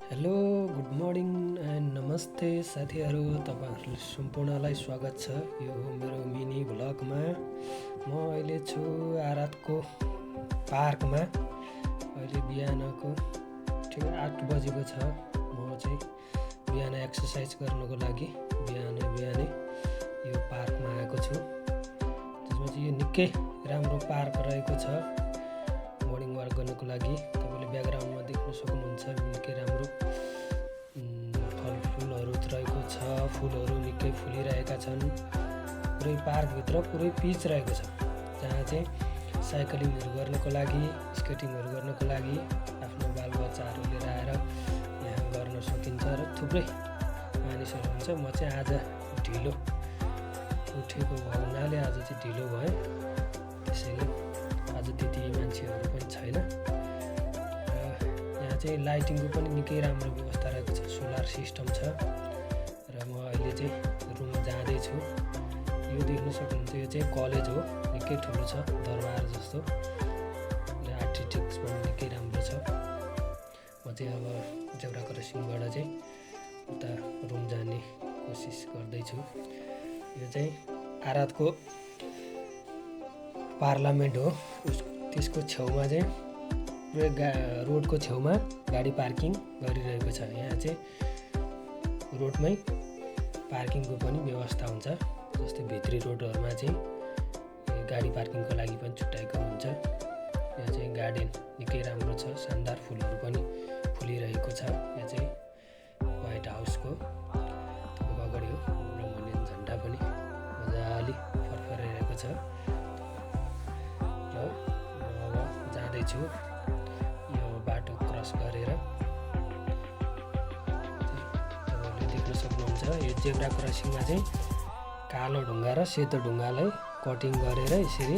Hello good morning and नमस्ते साथीहरू, तपाईँहरू सम्पूर्णलाई स्वागत छ यो मेरो मिनी भ्लगमा। म अहिले छु आरातको पार्कमा। अहिले बिहानको ठिक 8 बजेको छ। म चाहिँ बिहान एक्सर्साइज गर्नको लागि बिहानै यो पार्कमा आएको छु, जसमा चाहिँ यो निकै राम्रो पार्क रहेको छ मर्निङ वाक गर्नको लागि। तपाईँले ब्याकग्राउन्डमा देख्न सक्नुहुन्छ निकै राम्रो फलफुलहरू रहेको छ। फुलहरू निकै फुलिरहेका छन्। पुरै पार्कभित्र पुरै पिच रहेको छ, जहाँ चाहिँ साइक्लिङहरू गर्नको लागि, स्केटिङहरू गर्नको लागि आफ्नो बालबच्चाहरू लिएर आएर यहाँ गर्न सकिन्छ र थुप्रै मानिसहरू हुन्छ। म चाहिँ आज ढिलो उठेको हुनाले आज चाहिँ ढिलो भयो, त्यसैले आज त्यति मान्छेहरू पनि छैन। र यहाँ चाहिँ लाइटिङको पनि निकै राम्रो व्यवस्था रहेको छ, सोलर सिस्टम छ। र म अहिले चाहिँ रुममा जाँदैछु। यो देख्न सक्नुहुन्छ, यो चाहिँ कलेज हो, निकै ठुलो छ, दरबार जस्तो। आर्किटेक्चर पनि निकै राम्रो छ। म चाहिँ अब जेब्रा क्रसिङबाट चाहिँ उता रुम जाने कोसिस गर्दैछु। यो चाहिँ आरातको पार्लियामेन्ट हो, त्यसको छेउमा चाहिँ पुरै रोडको छेउमा गाडी पार्किङ गरिरहेको छ। यहाँ चाहिँ रोडमै पार्किङको पनि व्यवस्था हुन्छ, जस्तै भित्री रोडहरूमा चाहिँ गाडी पार्किङको लागि पनि छुट्याएको हुन्छ। यहाँ चाहिँ गार्डन निकै राम्रो छ, शानदार फुलहरू पनि फुलिरहेको छ। यहाँ चाहिँ व्हाइट हाउसको अगाडि हो, ब्रह्मलियन झन्डा पनि मजाले फरफराइरहेको छ। र म अब जाँदैछु यो बाटो क्रस गरेर। तपाईँहरूले देख्न सक्नुहुन्छ, यो जेब्रा क्रसिङमा चाहिँ कालो ढुङ्गा र सेतो ढुङ्गालाई कटिङ गरेर यसरी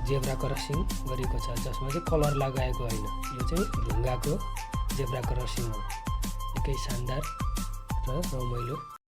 जेब्रा क्रसिङ गरेको छ, जसमा चाहिँ कलर लगाएको होइन। यो चाहिँ ढुङ्गाको जेब्रा क्रसिङ हो, निकै शानदार र रमाइलो